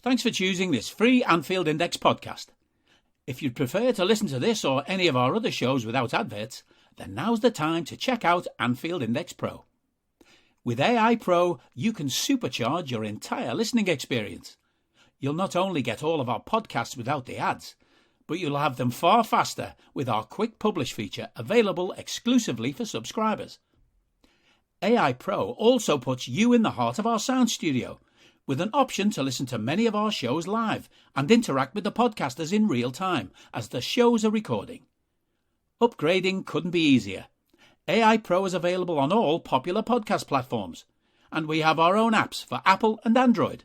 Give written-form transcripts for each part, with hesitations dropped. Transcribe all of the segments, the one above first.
Thanks for choosing this free Anfield Index podcast. If you'd prefer to listen to this or any of our other shows without adverts, then now's the time to check out Anfield Index Pro. With AI Pro, you can supercharge your entire listening experience. You'll not only get all of our podcasts without the ads, but you'll have them far faster with our Quick Publish feature available exclusively for subscribers. AI Pro also puts you in the heart of our sound studio, with an option to listen to many of our shows live and interact with the podcasters in real time as the shows are recording. Upgrading couldn't be easier. AI Pro is available on all popular podcast platforms, and we have our own apps for Apple and Android.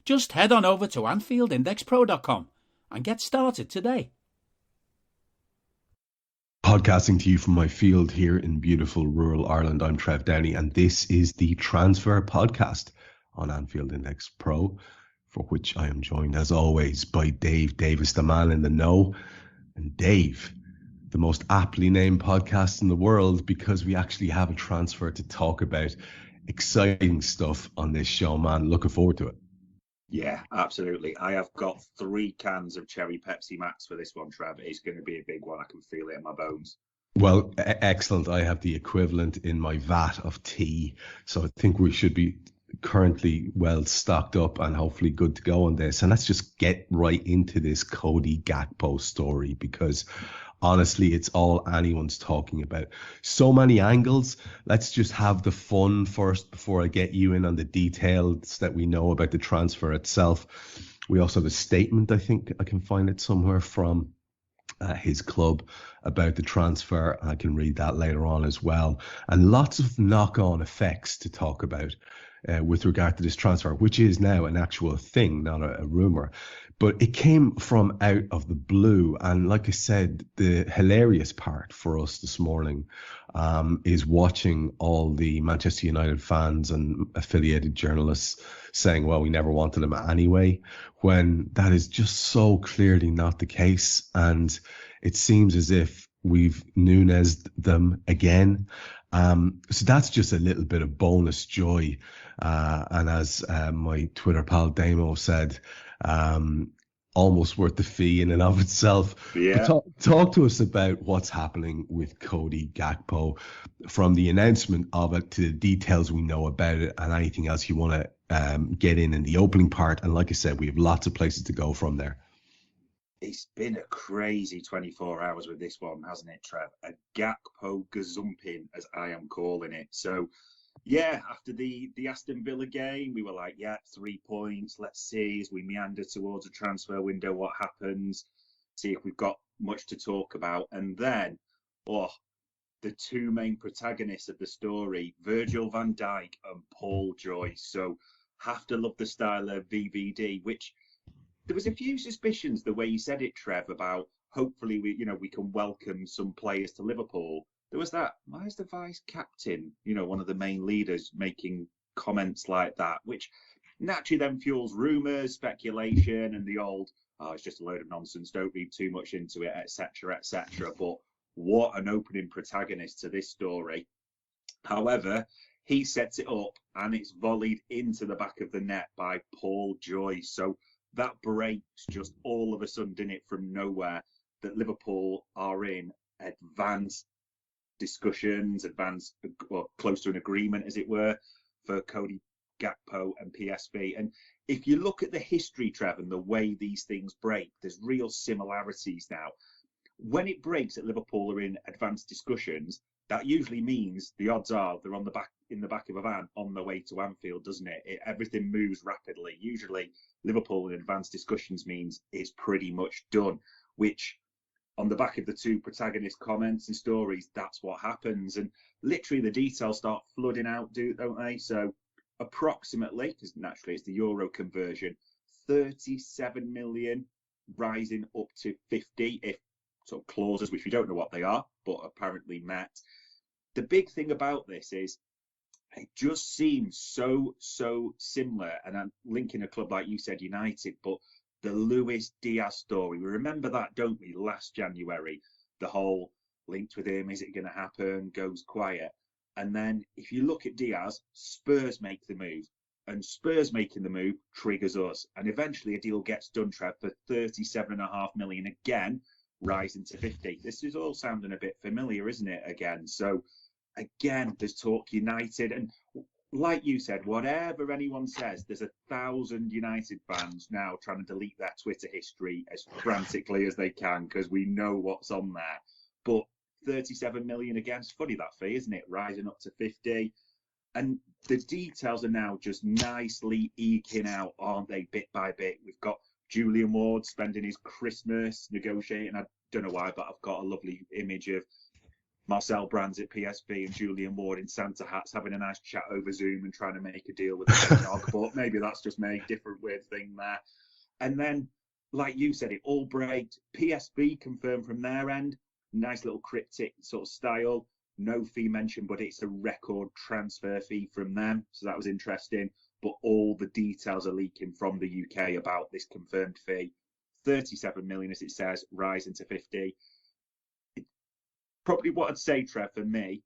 Just head on over to AnfieldIndexPro.com and get started today. Podcasting to you from my field here in beautiful rural Ireland, I'm Trev Downey, and this is the Transfer Podcast on Anfield Index Pro, for which I am joined, as always, by Dave Davis, the man in the know. And Dave, the most aptly named podcast in the world, because we actually have a transfer to talk about. Exciting stuff on this show, man. Looking forward to it. Yeah, absolutely. I have got 3 cans of Cherry Pepsi Max for this one, Trev. It's going to be a big one. I can feel it in my bones. Well, excellent. I have the equivalent in my vat of tea. So I think we should be currently well stocked up and hopefully good to go on this. And let's just get right into this CODY Gakpo story, because honestly, it's all anyone's talking about. So many angles. Let's just have the fun first before I get you in on the details that we know about the transfer itself. We also have a statement, I think I can find it somewhere, from his club about the transfer. I can read that later on as well. And lots of knock-on effects to talk about with regard to this transfer, which is now an actual thing, not a rumor. But it came from out of the blue. And like I said, the hilarious part for us this morning is watching all the Manchester United fans and affiliated journalists saying, well, we never wanted him anyway, when that is just so clearly not the case. And it seems as if we've Nunez'd them again. So that's just a little bit of bonus joy. And as my Twitter pal Damo said, almost worth the fee in and of itself. Yeah. Talk to us about what's happening with CODY Gakpo, from the announcement of it to the details we know about it, and anything else you want to get in the opening part. And like I said, we have lots of places to go from there. It's been a crazy 24 hours with this one, hasn't it, Trev? A Gakpo gazumping, as I am calling it. So, yeah, after the Aston Villa game, we were like, yeah, 3 points. Let's see, as we meander towards a transfer window, what happens. See if we've got much to talk about. And then, the 2 main protagonists of the story, Virgil van Dijk and Paul Joyce. So, have to love the style of VVD, which there was a few suspicions the way you said it, Trev, about hopefully we can welcome some players to Liverpool. There was that, why is the vice captain, one of the main leaders, making comments like that, which naturally then fuels rumours, speculation, and the old, it's just a load of nonsense, don't read too much into it, etc., etc. But what an opening protagonist to this story. However, he sets it up and it's volleyed into the back of the net by Paul Joyce. So that breaks just all of a sudden, didn't it, from nowhere, that Liverpool are in advanced discussions, close to an agreement, as it were, for CODY Gakpo and PSV. And if you look at the history, Trev, and the way these things break, there's real similarities now. When it breaks that Liverpool are in advanced discussions, that usually means the odds are they're in the back of a van on their way to Anfield, doesn't it? Everything moves rapidly. Usually Liverpool in advanced discussions means it's pretty much done, which on the back of the 2 protagonist comments and stories, that's what happens. And literally the details start flooding out, don't they? So approximately, because naturally it's the euro conversion, 37 million rising up to 50 if sort of clauses, which we don't know what they are, but apparently met. The big thing about this is it just seems so similar, and I'm linking a club like you said, United, but the Luis Diaz story. We remember that, don't we, last January? The whole linked with him, is it going to happen, goes quiet. And then if you look at Diaz, Spurs make the move. and Spurs making the move triggers us. And eventually a deal gets done, Trev, for 37.5 million again, rising to 50. This is all sounding a bit familiar, isn't it, again? So, again, there's talk United. And like you said, whatever anyone says, there's 1,000 United fans now trying to delete their Twitter history as frantically as they can because we know what's on there. But 37 million again, it's funny that fee, isn't it? Rising up to 50. And the details are now just nicely eking out, aren't they, bit by bit? We've got Julian Ward spending his Christmas negotiating. I don't know why, but I've got a lovely image of Marcel Brands at PSV and Julian Ward in Santa hats having a nice chat over Zoom and trying to make a deal with the dog. But maybe that's just me, different weird thing there. And then, like you said, it all breaks. PSV confirmed from their end, nice little cryptic sort of style. No fee mentioned, but it's a record transfer fee from them. So that was interesting. But all the details are leaking from the UK about this confirmed fee. 37 million, as it says, rising to 50. Probably what I'd say, Trev, for me,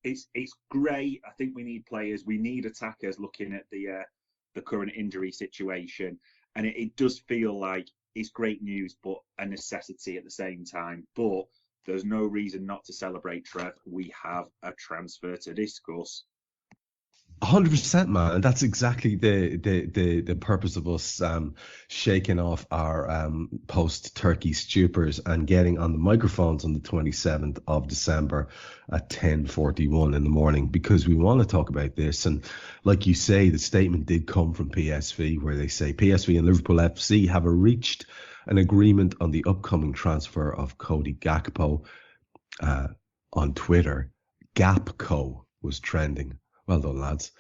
it's great. I think we need players. We need attackers looking at the current injury situation. And it does feel like it's great news, but a necessity at the same time. But there's no reason not to celebrate, Trev. We have a transfer to discuss. 100%, man, and that's exactly the purpose of us shaking off our post-Turkey stupors and getting on the microphones on the 27th of December at 10:41 in the morning, because we want to talk about this. And like you say, the statement did come from PSV, where they say PSV and Liverpool FC have reached an agreement on the upcoming transfer of CODY Gakpo. On Twitter, Gapco was trending. Well done, lads.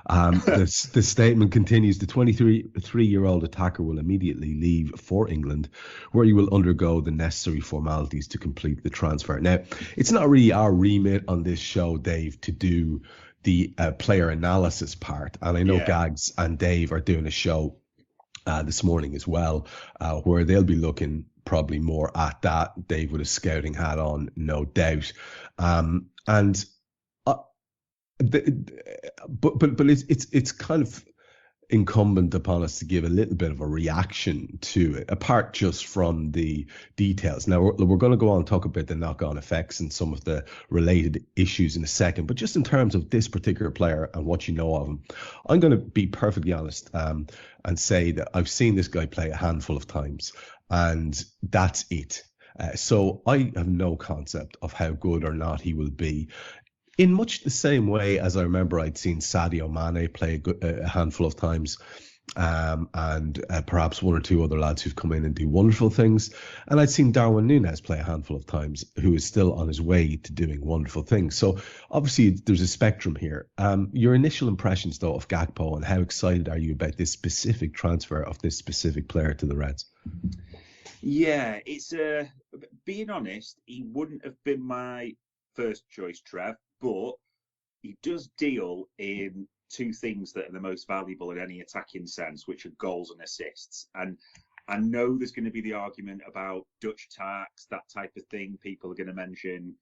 The statement continues: the 23-year-old attacker will immediately leave for England, where he will undergo the necessary formalities to complete the transfer. Now, it's not really our remit on this show, Dave, to do the player analysis part. And I know Gags and Dave are doing a show this morning as well, where they'll be looking probably more at that. Dave with a scouting hat on, no doubt. But it's kind of incumbent upon us to give a little bit of a reaction to it, apart just from the details. Now, we're going to go on and talk about the knock-on effects and some of the related issues in a second, but just in terms of this particular player and what you know of him, I'm going to be perfectly honest and say that I've seen this guy play a handful of times, and that's it. So I have no concept of how good or not he will be. In much the same way as I remember I'd seen Sadio Mane play a handful of times, and perhaps one or two other lads who've come in and do wonderful things. And I'd seen Darwin Núñez play a handful of times, who is still on his way to doing wonderful things. So obviously there's a spectrum here. Your initial impressions, though, of Gakpo, and how excited are you about this specific transfer of this specific player to the Reds? Yeah, it's being honest, he wouldn't have been my first choice, Trev, but he does deal in two things that are the most valuable in any attacking sense, which are goals and assists. And I know there's going to be the argument about Dutch tax, that type of thing. People are going to mention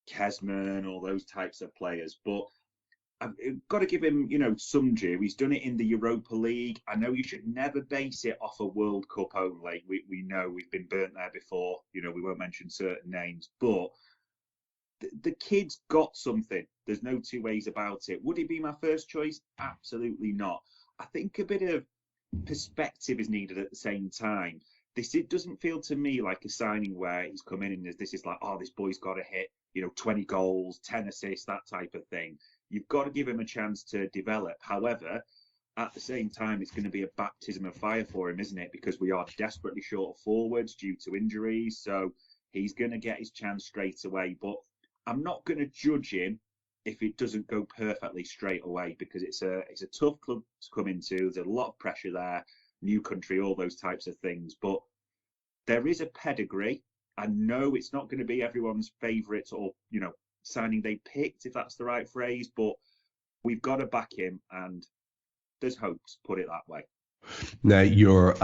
Kesman, all those types of players. But I've got to give him, some due. He's done it in the Europa League. I know you should never base it off a World Cup only. We know we've been burnt there before. We won't mention certain names, but the kid's got something. There's no two ways about it. Would he be my first choice? Absolutely not. I think a bit of perspective is needed at the same time. It doesn't feel to me like a signing where he's come in and this is like, oh, this boy's got to hit, 20 goals, 10 assists, that type of thing. You've got to give him a chance to develop. However, at the same time, it's going to be a baptism of fire for him, isn't it? Because we are desperately short of forwards due to injuries. So he's going to get his chance straight away. But I'm not going to judge him if it doesn't go perfectly straight away, because it's a tough club to come into. There's a lot of pressure there, new country, all those types of things. But there is a pedigree. I know it's not going to be everyone's favourite or, signing they picked, if that's the right phrase, but we've got to back him, and there's hopes, put it that way. Now, your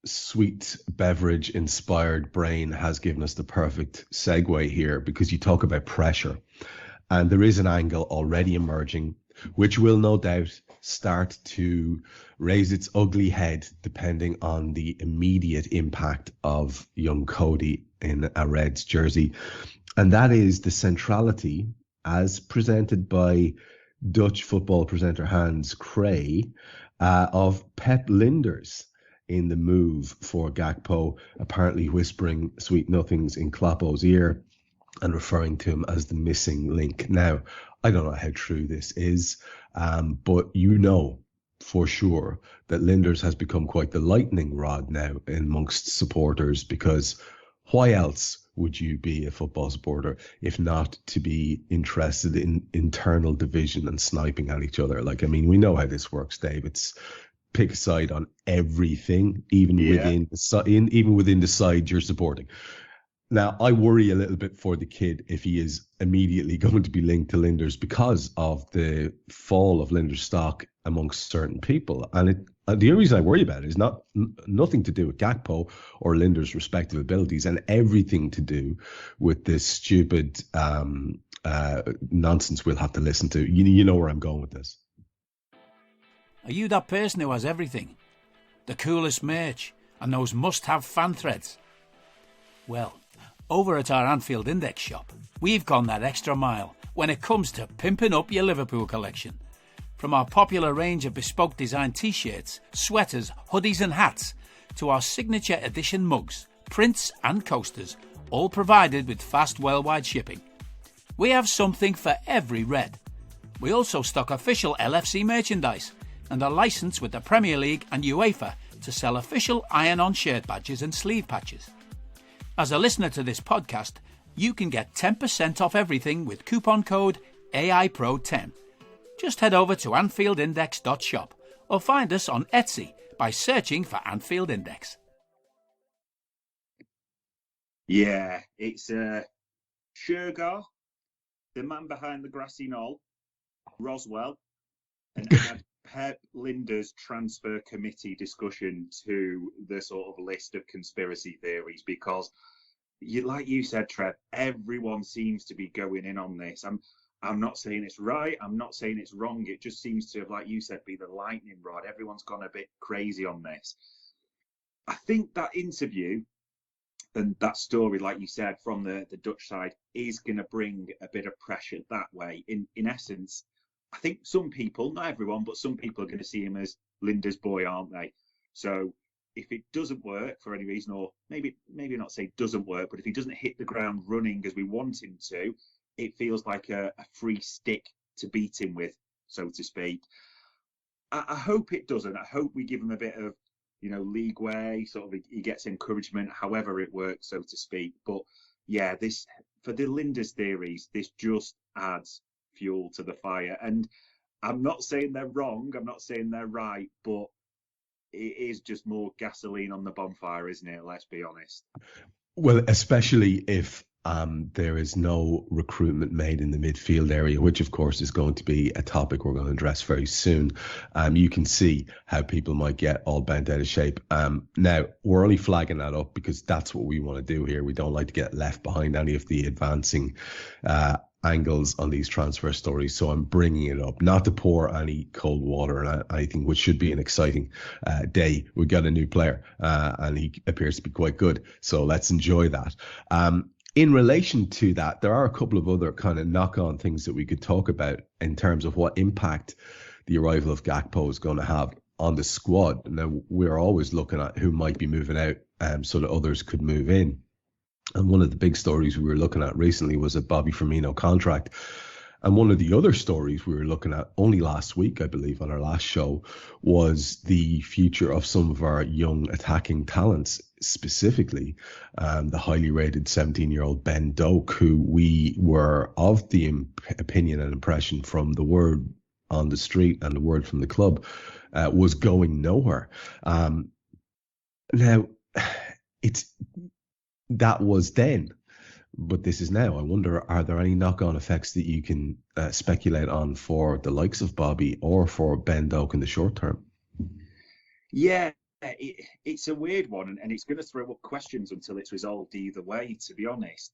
sweet beverage inspired brain has given us the perfect segue here, because you talk about pressure, and there is an angle already emerging which will no doubt start to raise its ugly head depending on the immediate impact of young CODY in a Reds jersey. And that is the centrality, as presented by Dutch football presenter Hans Krey, of Pep Lijnders in the move for Gakpo, apparently whispering sweet nothings in Kloppo's ear and referring to him as the missing link. Now, I don't know how true this is, but you know for sure that Lijnders has become quite the lightning rod now amongst supporters, because why else would you be a football supporter if not to be interested in internal division and sniping at each other? Like, I mean, we know how this works, Dave. It's pick a side on everything, even within the side you're supporting. Now, I worry a little bit for the kid if he is immediately going to be linked to Lijnders because of the fall of Lijnders stock amongst certain people. And the only reason I worry about it is nothing to do with Gakpo or Lijnders' respective abilities, and everything to do with this stupid nonsense we'll have to listen to. You know where I'm going with this. Are you that person who has everything? The coolest merch and those must-have fan threads? Well, over at our Anfield Index shop, we've gone that extra mile when it comes to pimping up your Liverpool collection. From our popular range of bespoke design t-shirts, sweaters, hoodies and hats, to our signature edition mugs, prints and coasters, all provided with fast worldwide shipping. We have something for every red. We also stock official LFC merchandise and are licensed with the Premier League and UEFA to sell official iron-on shirt badges and sleeve patches. As a listener to this podcast, you can get 10% off everything with coupon code AIPRO10. Just head over to AnfieldIndex.shop or find us on Etsy by searching for Anfield Index. Yeah, it's Shergar, the man behind the grassy knoll, Roswell, and add Pep Lijnders transfer committee discussion to the sort of list of conspiracy theories, because like you said, Trev, everyone seems to be going in on this. I'm not saying it's right. I'm not saying it's wrong. It just seems to have, like you said, be the lightning rod. Everyone's gone a bit crazy on this. I think that interview and that story, like you said, from the Dutch side is going to bring a bit of pressure that way. In essence, I think some people, not everyone, but some people are going to see him as Lijnders' boy, aren't they? So if it doesn't work for any reason, or maybe not say doesn't work, but if he doesn't hit the ground running as we want him to, it feels like a free stick to beat him with, so to speak. I hope it doesn't. I hope we give him a bit of, league way, sort of he gets encouragement, however it works, so to speak. But yeah, this, for the Lijnders theories, this just adds fuel to the fire. And I'm not saying they're wrong, I'm not saying they're right, but it is just more gasoline on the bonfire, isn't it? Let's be honest. Well, especially if there is no recruitment made in the midfield area, which of course is going to be a topic we're going to address very soon. You can see how people might get all bent out of shape. Now, we're only flagging that up because that's what we want to do here. We don't like to get left behind any of the advancing angles on these transfer stories, so I'm bringing it up, not to pour any cold water on anything, which should be an exciting day. We got a new player and he appears to be quite good, so let's enjoy that. In relation to that, there are a couple of other kind of knock-on things that we could talk about in terms of what impact the arrival of Gakpo is going to have on the squad. Now, we're always looking at who might be moving out so that others could move in. And one of the big stories we were looking at recently was a Bobby Firmino contract. And one of the other stories we were looking at only last week, I believe, on our last show, was the future of some of our young attacking talents, specifically the highly rated 17-year-old Ben Doak, who we were of the opinion and impression from the word on the street and the word from the club was going nowhere. Now, that was then, but this is now. I wonder, are there any knock-on effects that you can speculate on for the likes of Bobby or for Ben Doak in the short term? Yeah, it's a weird one, and it's going to throw up questions until it's resolved either way, to be honest.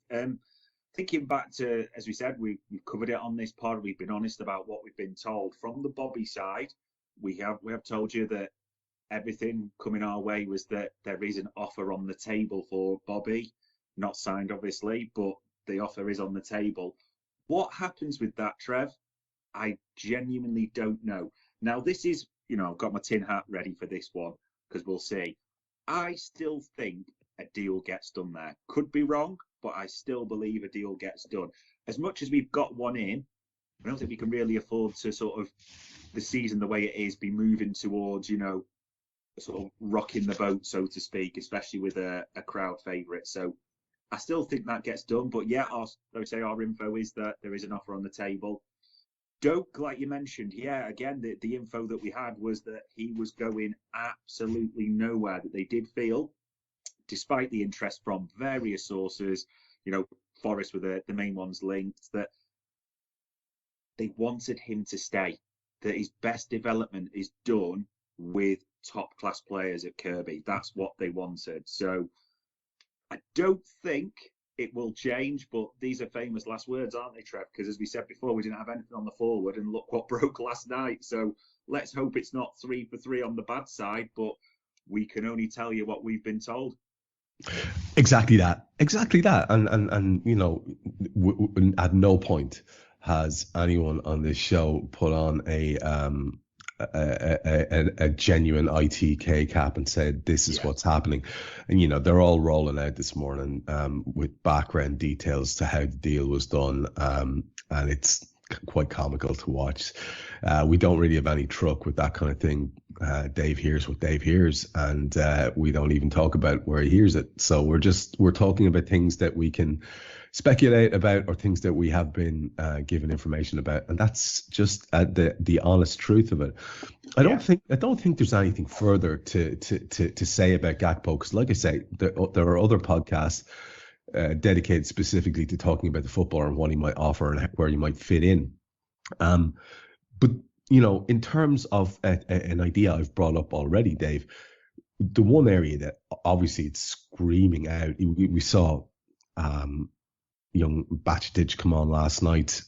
thinking back to, as we said, we've covered it on this pod. We've been honest about what we've been told from the Bobby side. We have told you that everything coming our way was that there is an offer on the table for Bobby, not signed obviously, but the offer is on the table. What happens with that, Trev? I genuinely don't know. Now, this is, I've got my tin hat ready for this one because we'll see. I still think a deal gets done there. Could be wrong, but I still believe a deal gets done. As much as we've got one in, I don't think we can really afford to sort of, the season the way it is, be moving towards, sort of rocking the boat, so to speak, especially with a crowd favourite. So I still think that gets done. But yeah, I would say our info is that there is an offer on the table. Doak, like you mentioned, yeah, again, the info that we had was that he was going absolutely nowhere, that they did feel, despite the interest from various sources, Forest were the main ones linked, that they wanted him to stay, that his best development is done with top class players at Kirby. That's what they wanted. So I don't think it will change, but these are famous last words, aren't they, Trev? Because as we said before, we didn't have anything on the forward, and look what broke last night. So let's hope it's not 3 for 3 on the bad side, but we can only tell you what we've been told. Exactly that. And at no point has anyone on this show put on a genuine ITK cap and said this is what's happening. And they're all rolling out this morning with background details to how the deal was done, and it's quite comical to watch. We don't really have any truck with that kind of thing. Dave hears what Dave hears, and we don't even talk about where he hears it. So we're talking about things that we can speculate about, or things that we have been given information about, and that's just the honest truth of it. I don't think there's anything further to say about Gakpo, because, like I say, there are other podcasts dedicated specifically to talking about the footballer and what he might offer and where he might fit in. But in terms of an idea I've brought up already, Dave, the one area that obviously it's screaming out, we saw young Bacetic come on last night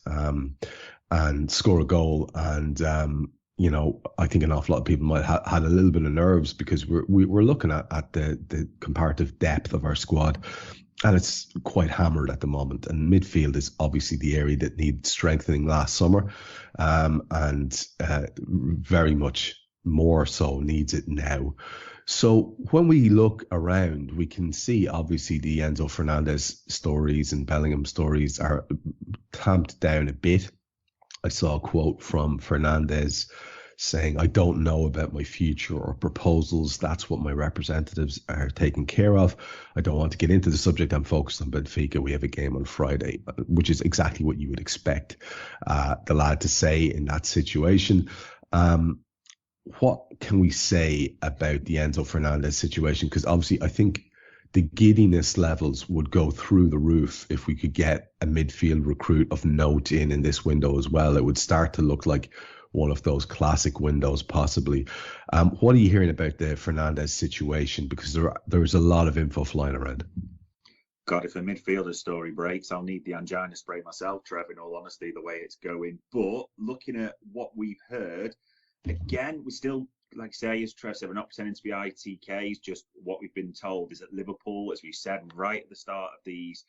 and score a goal, and I think an awful lot of people might have had a little bit of nerves because we're looking at the comparative depth of our squad, and it's quite hammered at the moment. And midfield is obviously the area that needed strengthening last summer, and very much more so needs it now. So when we look around, we can see obviously the Enzo Fernandez stories and Bellingham stories are tamped down a bit. I saw a quote from Fernandez saying, "I don't know about my future or proposals. That's what my representatives are taking care of. I don't want to get into the subject. I'm focused on Benfica. We have a game on Friday," which is exactly what you would expect the lad to say in that situation. What can we say about the Enzo Fernandez situation? Because obviously I think the giddiness levels would go through the roof if we could get a midfield recruit of note in this window as well. It would start to look like one of those classic windows, possibly. What are you hearing about the Fernandez situation? Because there's a lot of info flying around. God, if a midfielder story breaks, I'll need the angina spray myself, Trev, in all honesty, the way it's going. But looking at what we've heard, again, we still, like I say, as Trev said, we're not pretending to be ITKs. Just what we've been told is that Liverpool, as we said right at the start of these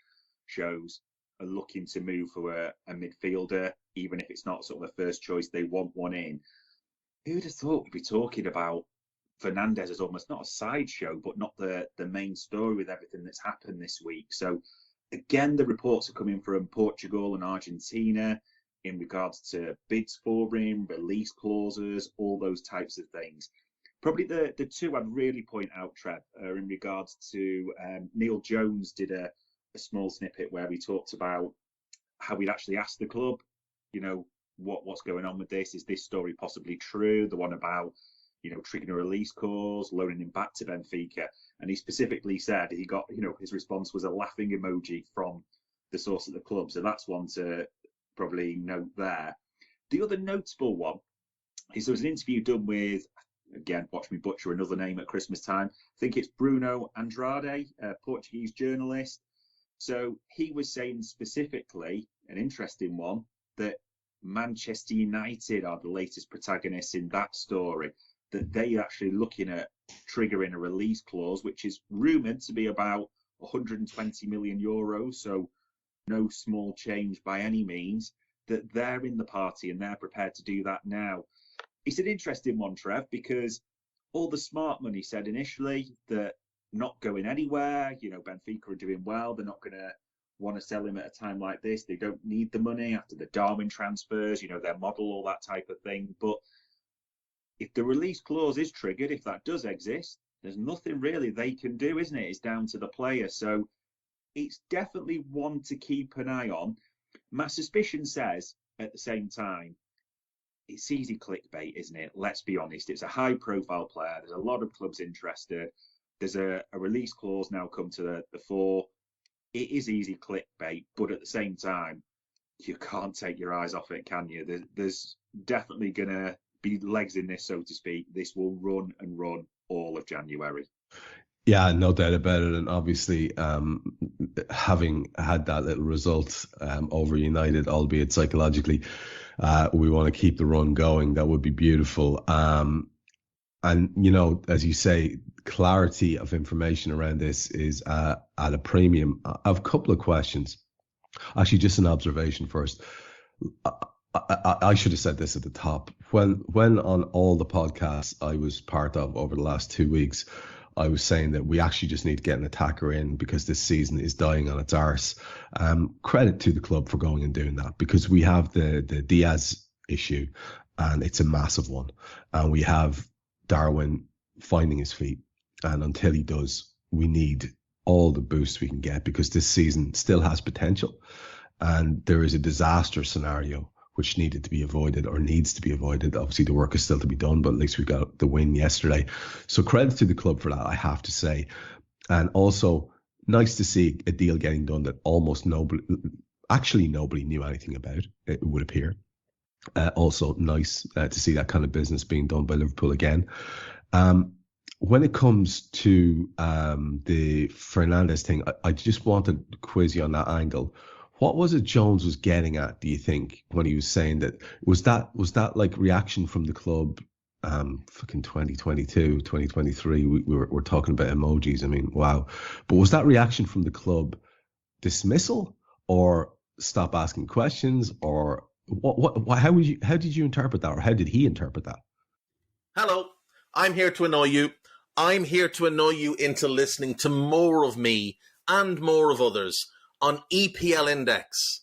shows, are looking to move for a midfielder, even if it's not sort of the first choice. They want one in. Who'd have thought we'd be talking about Fernandez as almost not a sideshow, but not the main story with everything that's happened this week? So again, the reports are coming from Portugal and Argentina in regards to bids for him, release clauses, all those types of things. Probably the two I'd really point out, Trev, are in regards to Neil Jones did a small snippet where we talked about how we'd actually asked the club, what's going on with this? Is this story possibly true? The one about, triggering a release clause, loaning him back to Benfica. And he specifically said he got, his response was a laughing emoji from the source at the club. So that's one to probably note there. The other notable one is there was an interview done with, again, watch me butcher another name at Christmas time. I think it's Bruno Andrade, a Portuguese journalist. So he was saying specifically, an interesting one, that Manchester United are the latest protagonists in that story, that they're actually looking at triggering a release clause, which is rumoured to be about 120 million euros, so no small change by any means, that they're in the party and they're prepared to do that now. It's an interesting one, Trev, because all the smart money said initially that not going anywhere, Benfica are doing well, they're not going to want to sell him at a time like this. They don't need the money after the Darwin transfers, their model, all that type of thing. But if the release clause is triggered, if that does exist, there's nothing really they can do, isn't it? It's down to the player. So it's definitely one to keep an eye on. My suspicion says, at the same time, it's easy clickbait, isn't it? Let's be honest. It's a high-profile player. There's a lot of clubs interested. There's a release clause now come to the fore. It is easy clickbait, but at the same time, you can't take your eyes off it, can you? There's definitely going to be legs in this, so to speak. This will run and run all of January. Yeah, no doubt about it. And obviously, having had that little result over United, albeit psychologically, we want to keep the run going. That would be beautiful. And, as you say, clarity of information around this is at a premium. I have a couple of questions. Actually, just an observation first. I should have said this at the top. When on all the podcasts I was part of over the last 2 weeks, I was saying that we actually just need to get an attacker in because this season is dying on its arse. Credit to the club for going and doing that, because we have the Diaz issue, and it's a massive one. And we have Darwin finding his feet. And until he does, we need all the boost we can get, because this season still has potential. And there is a disaster scenario which needed to be avoided, or needs to be avoided. Obviously, the work is still to be done, but at least we got the win yesterday. So credit to the club for that, I have to say. And also, nice to see a deal getting done that almost nobody knew anything about, it would appear. Also nice to see that kind of business being done by Liverpool again. When it comes to the Fernandes thing, I just wanted to quiz you on that angle. What was it Jones was getting at, do you think, when he was saying that? Was that like reaction from the club? Fucking 2022, 2023, we're talking about emojis. I mean, wow. But was that reaction from the club dismissal, or stop asking questions, or how did you interpret that, or how did he interpret that? Hello, I'm here to annoy you. I'm here to annoy you into listening to more of me and more of others on EPL Index.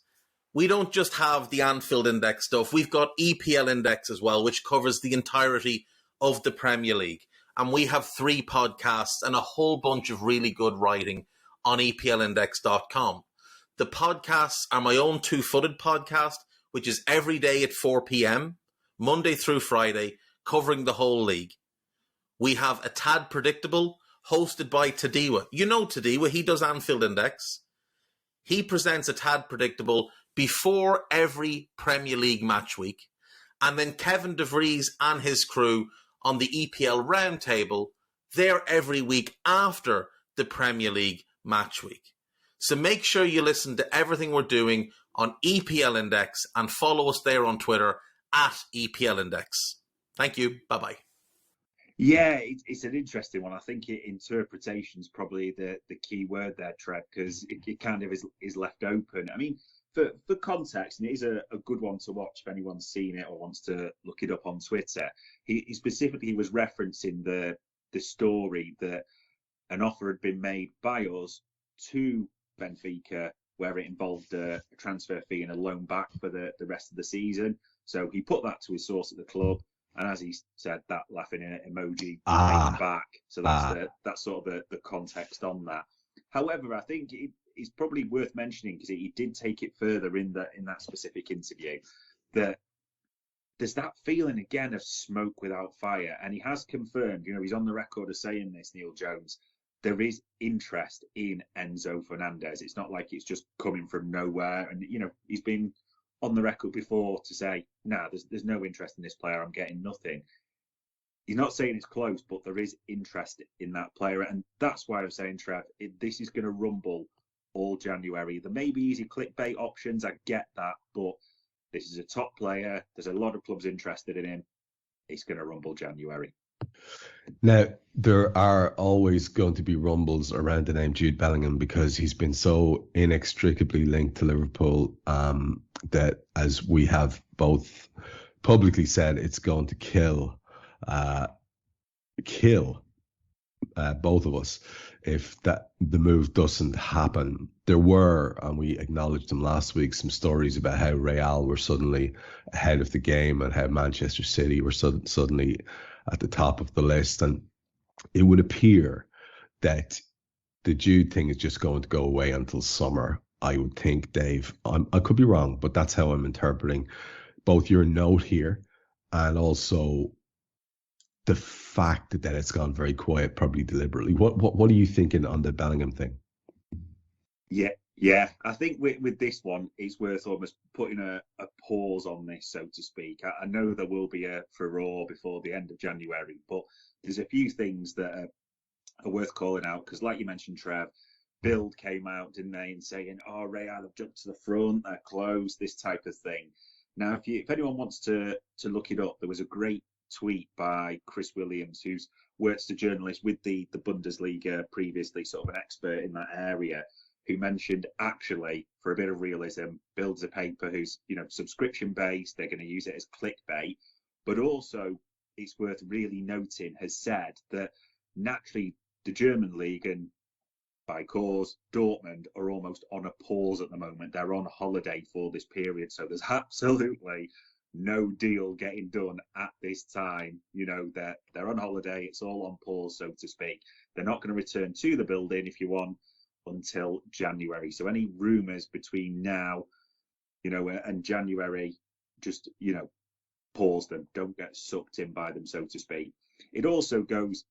We don't just have the Anfield Index stuff. We've got EPL Index as well, which covers the entirety of the Premier League. And we have 3 podcasts and a whole bunch of really good writing on EPLindex.com. The podcasts are my own two-footed podcast, which is every day at 4 p.m., Monday through Friday, covering the whole league. We have A Tad Predictable, hosted by Tadiwa. You know Tadiwa, he does Anfield Index. He presents A Tad Predictable before every Premier League match week. And then Kevin DeVries and his crew on the EPL Roundtable, they're every week after the Premier League match week. So make sure you listen to everything we're doing on EPL Index and follow us there on Twitter at EPL Index. Thank you. Bye-bye. Yeah, it's an interesting one. I think interpretation is probably the key word there, Trev, because it kind of is left open. I mean, for context, and it is a good one to watch if anyone's seen it or wants to look it up on Twitter. He specifically was referencing the story that an offer had been made by us to Benfica, where it involved a transfer fee and a loan back for the rest of the season. So he put that to his source at the club. And as he said, that laughing emoji came back. So that's sort of the context on that. However, I think it's probably worth mentioning, because he did take it further in that specific interview, that there's that feeling again of smoke without fire. And he has confirmed, he's on the record of saying this, Neil Jones, there is interest in Enzo Fernandez. It's not like it's just coming from nowhere. And, he's been on the record before to say, there's no interest in this player, I'm getting nothing. He's not saying it's close, but there is interest in that player. And that's why I'm saying, Trev, this is going to rumble all January. There may be easy clickbait options, I get that, but this is a top player. There's a lot of clubs interested in him. It's going to rumble January. Now, there are always going to be rumbles around the name Jude Bellingham because he's been so inextricably linked to Liverpool that, as we have both publicly said, it's going to kill both of us if the move doesn't happen. There were, and we acknowledged them last week, some stories about how Real were suddenly ahead of the game and how Manchester City were suddenly at the top of the list. And it would appear that the Jude thing is just going to go away until summer, I would think, Dave. I could be wrong, but that's how I'm interpreting both your note here and also the fact that it's gone very quiet, probably deliberately. What are you thinking on the Bellingham thing? Yeah. I think with this one, it's worth almost putting a pause on this, so to speak. I know there will be a furore before the end of January, but there's a few things that are worth calling out because, like you mentioned, Trev, Bild came out, didn't they, and saying, "Oh, Real have jumped to the front, they're close," this type of thing. Now, if anyone wants to look it up, there was a great tweet by Chris Williams, who's worked as a journalist with the Bundesliga previously, sort of an expert in that area, who mentioned, actually, for a bit of realism, Bild's a paper who's, subscription based. They're going to use it as clickbait, but also it's worth really noting, has said that naturally the German league and by cause Dortmund are almost on a pause at the moment. They're on holiday for this period, so there's absolutely no deal getting done at this time. They're on holiday. It's all on pause, so to speak. They're not going to return to the building, if you want, until January. So any rumours between now, and January, just, pause them. Don't get sucked in by them, so to speak. It also goes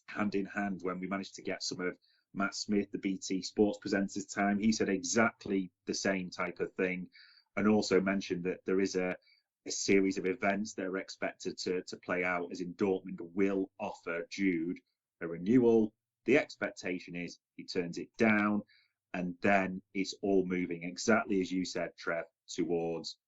hand in hand when we managed to get some of Matt Smith, the BT Sports presenter's time. He said exactly the same type of thing, and also mentioned that there is a series of events that are expected to play out, as in Dortmund will offer Jude a renewal. The expectation is he turns it down, and then it's all moving, exactly as you said, Trev, towards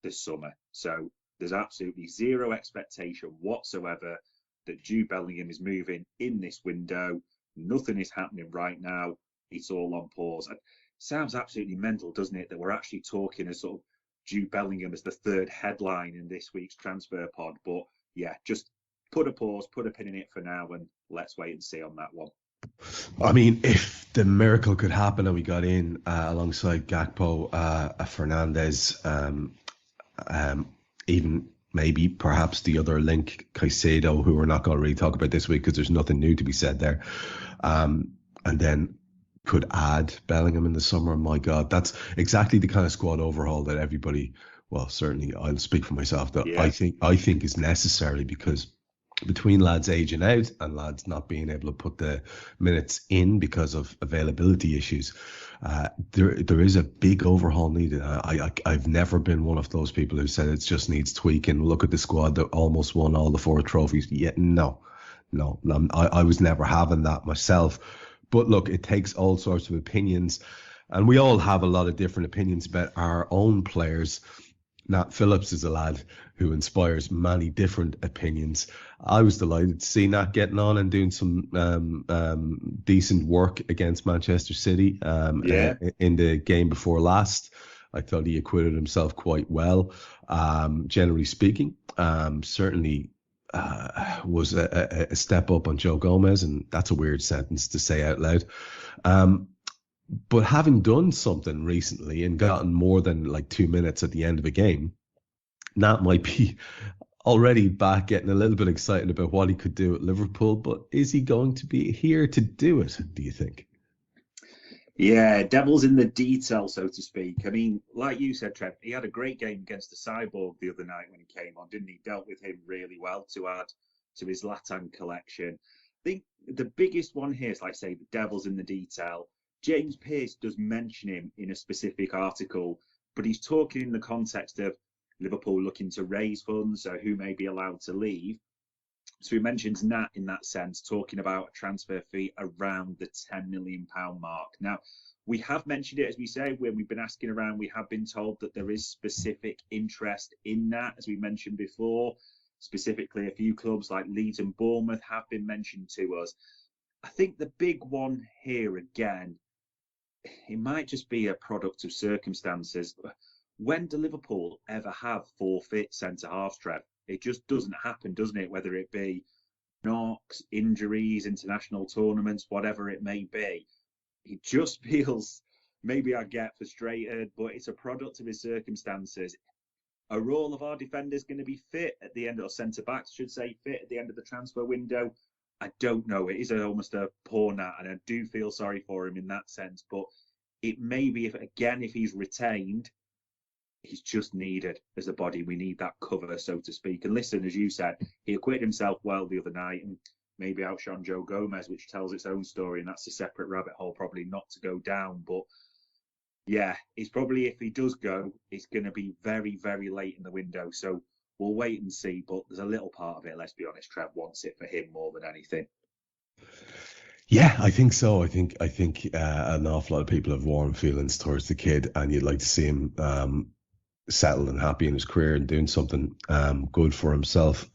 the summer. So there's absolutely zero expectation whatsoever that Jude Bellingham is moving in this window. Nothing is happening right now. It's all on pause. It sounds absolutely mental, doesn't it, that we're actually talking as sort of Jude Bellingham as the third headline in this week's transfer pod. But yeah, just put a pause, put a pin in it for now, and let's wait and see on that one. I mean, if the miracle could happen and we got in alongside Gakpo, Fernandez, even maybe perhaps the other link, Caicedo, who we're not going to really talk about this week because there's nothing new to be said there, and then could add Bellingham in the summer. My God, that's exactly the kind of squad overhaul that everybody, well, certainly I'll speak for myself, that I think is necessary, because between lads aging out and lads not being able to put the minutes in because of availability issues, there is a big overhaul needed. I've never been one of those people who said it just needs tweaking. Look at the squad that almost won all the 4 trophies. Yeah, no, I was never having that myself. But look, it takes all sorts of opinions, and we all have a lot of different opinions about our own players. Nat Phillips is a lad who inspires many different opinions. I was delighted to see Nat getting on and doing some decent work against Manchester City in the game before last. I thought he acquitted himself quite well, generally speaking. Certainly was a step up on Joe Gomez, and that's a weird sentence to say out loud. But having done something recently and gotten more than like 2 minutes at the end of a game, Nat might be already back getting a little bit excited about what he could do at Liverpool. But is he going to be here to do it, do you think? Yeah, devil's in the detail, so to speak. I mean, like you said, Trev, he had a great game against the Cyborg the other night when he came on, didn't he? Dealt with him really well to add to his Latan collection. I think the biggest one here is, like I say, the devil's in the detail. James Pearce does mention him in a specific article, but he's talking in the context of Liverpool looking to raise funds, so who may be allowed to leave. So we mentioned Nat in that sense, talking about a transfer fee around the £10 million mark. Now, we have mentioned it, as we say, when we've been asking around, we have been told that there is specific interest in that, as we mentioned before. Specifically, a few clubs like Leeds and Bournemouth have been mentioned to us. I think the big one here, again, it might just be a product of circumstances. When do Liverpool ever have 4 fit centre-halves, Trev? It just doesn't happen, doesn't it? Whether it be knocks, injuries, international tournaments, whatever it may be. It just feels, maybe I get frustrated, but it's a product of his circumstances. Are all of our defenders going to be fit at the end, or centre-backs should say fit at the end of the transfer window? I don't know. It is almost a poor Nat, and I do feel sorry for him in that sense. But it may be, if he's retained, he's just needed as a body. We need that cover, so to speak. And listen, as you said, he acquitted himself well the other night and maybe outshone Joe Gomez, which tells its own story. And that's a separate rabbit hole, probably not to go down. But yeah, it's probably, if he does go, it's going to be very, very late in the window. So we'll wait and see. But there's a little part of it, let's be honest, Trev wants it for him more than anything. Yeah, I think so. I think an awful lot of people have warm feelings towards the kid, and you'd like to see him settled and happy in his career and doing something good for himself.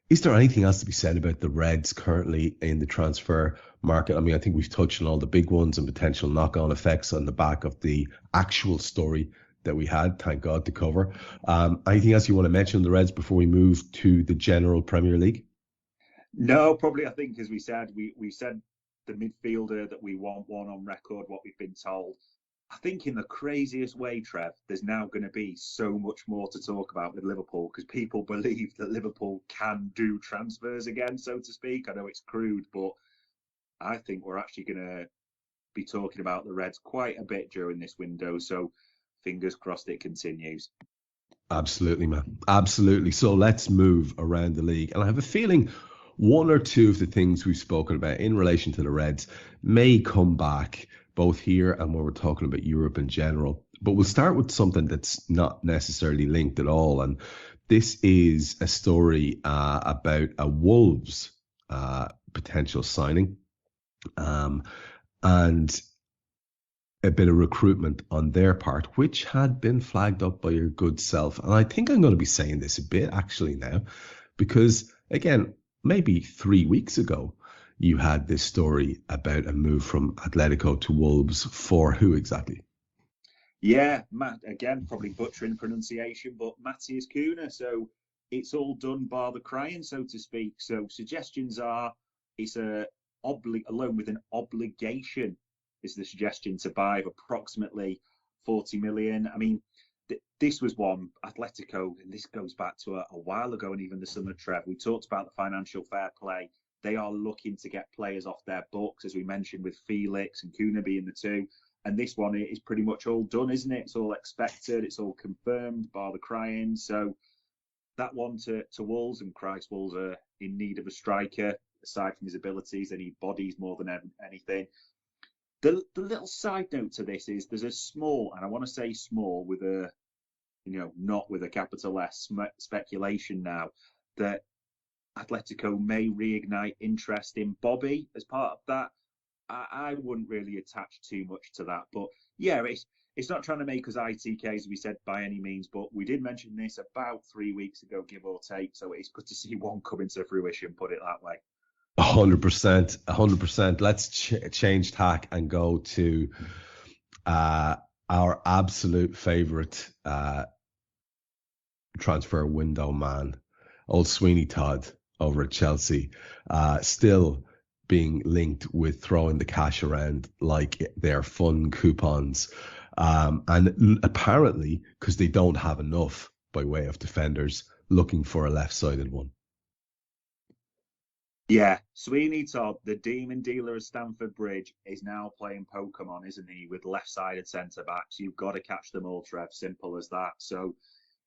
Is there anything else to be said about the Reds currently in the transfer market? I mean, I think we've touched on all the big ones and potential knock-on effects on the back of the actual story that we had, thank God, to cover. Anything else you want to mention on the Reds before we move to the general Premier League? No, probably. I think, as we said, we said the midfielder that we want one on record, what we've been told. I think in the craziest way, Trev, there's now going to be so much more to talk about with Liverpool, because people believe that Liverpool can do transfers again, so to speak. I know it's crude, but I think we're actually going to be talking about the Reds quite a bit during this window. So fingers crossed it continues. Absolutely, man. Absolutely. So let's move around the league. And I have a feeling one or two of the things we've spoken about in relation to the Reds may come back, both here and when we're talking about Europe in general. But we'll start with something that's not necessarily linked at all. And this is a story about a Wolves potential signing and a bit of recruitment on their part, which had been flagged up by your good self. And I think I'm going to be saying this a bit actually now, because again, maybe 3 weeks ago, you had this story about a move from Atletico to Wolves for who exactly? Yeah, Matt, again, probably butchering pronunciation, but Matthias Cunha. So it's all done bar the crying, so to speak. So suggestions are, it's along with an obligation, is the suggestion to buy of approximately 40 million. I mean, this was one, Atletico, and this goes back to a while ago, and even the summer, Trev. We talked about the financial fair play. They are looking to get players off their books, as we mentioned, with Felix and Cunha being the two. And this one is pretty much all done, isn't it? It's all expected. It's all confirmed, bar the crying. So that one to Wolves, and Christ, Wolves are in need of a striker. Aside from his abilities, they need bodies more than anything. The little side note to this is there's a small, and I want to say small with a, not with a capital S, speculation now that Atletico may reignite interest in Bobby as part of that. I wouldn't really attach too much to that. But yeah, it's not trying to make us ITKs, as we said, by any means. But we did mention this about 3 weeks ago, give or take. So it's good to see one coming to fruition, put it that way. 100%. 100%. Let's change tack and go to our absolute favourite transfer window man, old Sweeney Todd over at Chelsea, still being linked with throwing the cash around like they're fun coupons. And apparently, because they don't have enough by way of defenders, looking for a left-sided one. Yeah, Sweeney Todd, the demon dealer at Stamford Bridge, is now playing Pokemon, isn't he, with left-sided centre-backs. You've got to catch them all, Trev, simple as that. So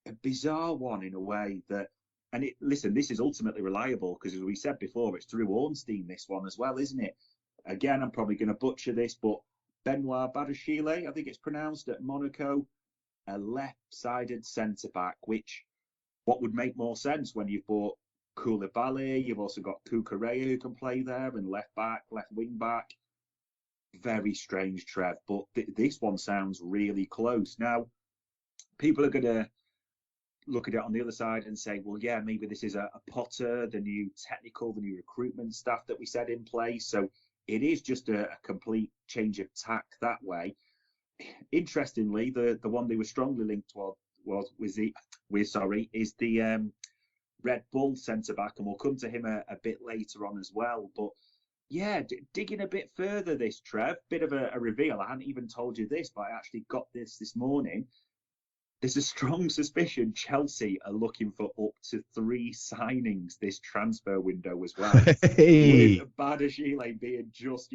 a bizarre one in a way that, and listen, this is ultimately reliable because, as we said before, it's through Ornstein, this one as well, isn't it? Again, I'm probably going to butcher this, but Benoit Badiashile, I think it's pronounced, at Monaco, a left-sided centre-back, which, what would make more sense when you've bought Koulibaly. You've also got Cucurella who can play there, and left back, left wing back. Very strange, Trev, but this one sounds really close. Now, people are going to look at it on the other side and say, well, yeah, maybe this is a Potter, the new recruitment staff that we set in place. So it is just a complete change of tack that way. Interestingly, the one they were strongly linked to is the Red Bull centre back, and we'll come to him a bit later on as well. But yeah, digging a bit further, this Trev, bit of a reveal. I hadn't even told you this, but I actually got this morning. There's a strong suspicion Chelsea are looking for up to 3 signings this transfer window as well. Hey. With Badiashile being just,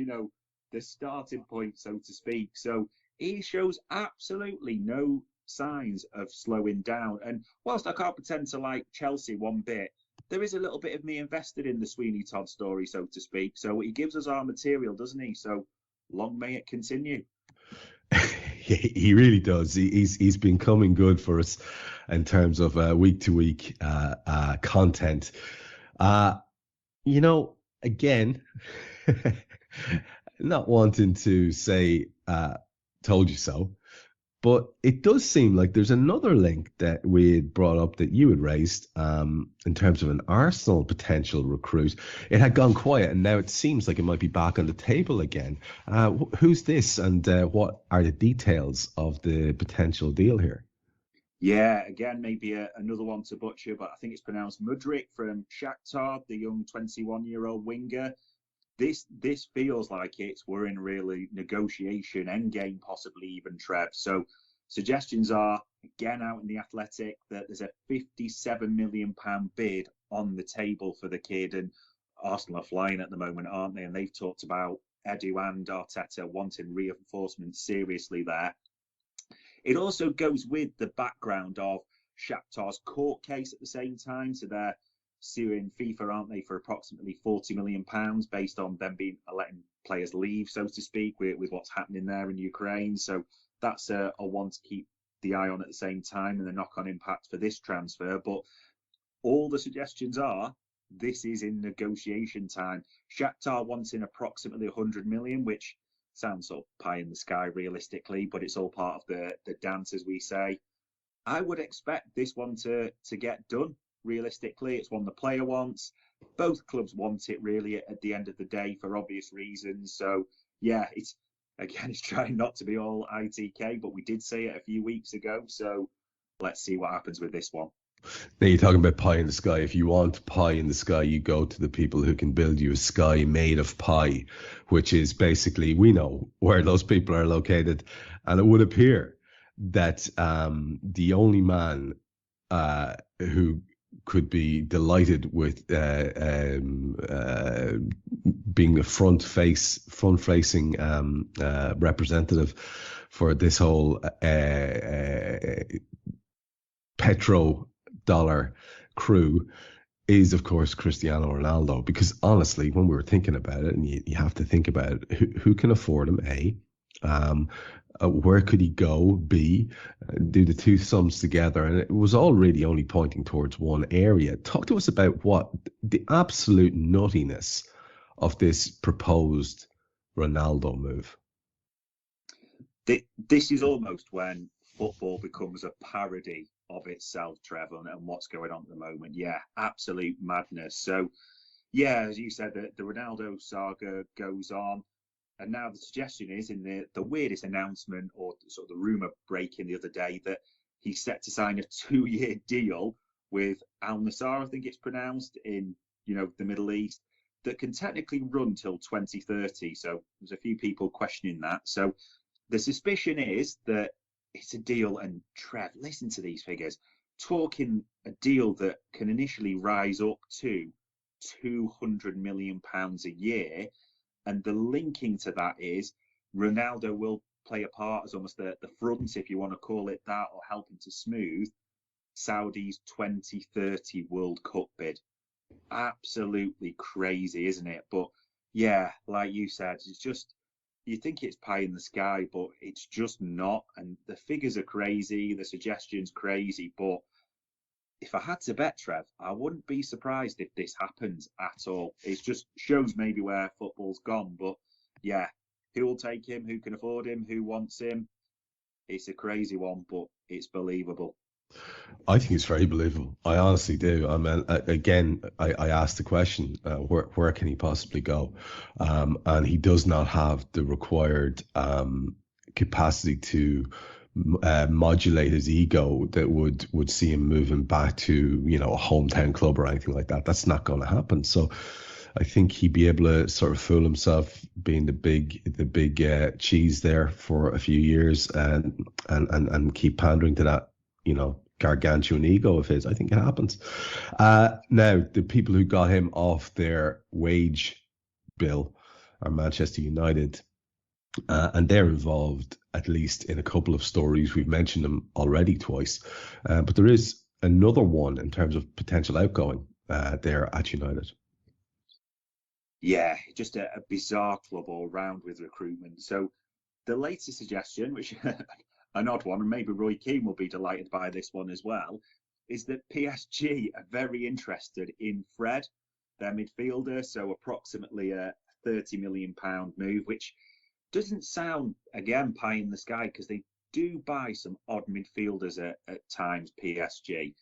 the starting point, so to speak. So he shows absolutely no signs of slowing down. And whilst I can't pretend to like Chelsea one bit, there is a little bit of me invested in the Sweeney Todd story, so to speak. So he gives us our material, doesn't he? So long may it continue. He really does. He's been coming good for us in terms of week to week content. Again, not wanting to say told you so, but it does seem like there's another link that we had brought up that you had raised in terms of an Arsenal potential recruit. It had gone quiet, and now it seems like it might be back on the table again. Who's this, and what are the details of the potential deal here? Yeah, again, maybe another one to butcher, but I think it's pronounced Mudryk from Shakhtar, the young 21-year-old winger. This feels like we're in really negotiation endgame, possibly even, Trev. So suggestions are, again, out in the Athletic, that there's a £57 million bid on the table for the kid. And Arsenal are flying at the moment, aren't they? And they've talked about Edu and Arteta wanting reinforcements seriously there. It also goes with the background of Shakhtar's court case at the same time. So they're suing FIFA, aren't they, for approximately £40 million based on them letting players leave, so to speak, with what's happening there in Ukraine. So that's a one to keep the eye on at the same time, and the knock-on impact for this transfer. But all the suggestions are this is in negotiation time. Shakhtar wanting approximately 100 million, which sounds sort of pie in the sky realistically, but it's all part of the dance, as we say. I would expect this one to get done. Realistically, it's one the player wants. Both clubs want it, really, at the end of the day, for obvious reasons. So, yeah, it's trying not to be all ITK, but we did say it a few weeks ago. So let's see what happens with this one. Now, you're talking about pie in the sky. If you want pie in the sky, you go to the people who can build you a sky made of pie, which is basically, we know where those people are located. And it would appear that the only man who could be delighted with being a front-facing representative for this whole petrodollar crew is, of course, Cristiano Ronaldo. Because honestly, when we were thinking about it, and you have to think about it, who can afford him? A, where could he go? B, do the two sums together, and it was all really only pointing towards one area. Talk to us about what the absolute nuttiness of this proposed Ronaldo move. This is almost when football becomes a parody of itself, Trevor, and what's going on at the moment. Yeah, absolute madness. So, yeah, as you said, the Ronaldo saga goes on. And now the suggestion is, in the weirdest announcement, or sort of the rumour breaking the other day, that he's set to sign a 2-year deal with Al Nassr, I think it's pronounced, in the Middle East, that can technically run till 2030. So there's a few people questioning that. So the suspicion is that it's a deal, and Trev, listen to these figures, talking a deal that can initially rise up to £200 million a year. And the linking to that is Ronaldo will play a part as almost the front, if you want to call it that, or helping to smooth Saudi's 2030 World Cup bid. Absolutely crazy, isn't it? But yeah, like you said, it's just, you think it's pie in the sky, but it's just not. And the figures are crazy, the suggestions crazy, but if I had to bet, Trev, I wouldn't be surprised if this happens at all. It just shows maybe where football's gone. But yeah, who will take him? Who can afford him? Who wants him? It's a crazy one, but it's believable. I think it's very believable. I honestly do. I mean, again, I asked the question, where can he possibly go? And he does not have the required capacity to modulate his ego that would see him moving back to, you know, a hometown club or anything like that. That's not going to happen. So I think he'd be able to sort of fool himself being the big cheese there for a few years and keep pandering to that, you know, gargantuan ego of his. I think it happens. Now, the people who got him off their wage bill are Manchester United, and they're involved at least in a couple of stories. We've mentioned them already twice, but there is another one in terms of potential outgoing there at United. Yeah, just a bizarre club all round with recruitment. So the latest suggestion, which an odd one, and maybe Roy Keane will be delighted by this one as well, is that PSG are very interested in Fred, their midfielder. So approximately a £30 million move, which doesn't sound, again, pie in the sky, because they do buy some odd midfielders at times, PSG.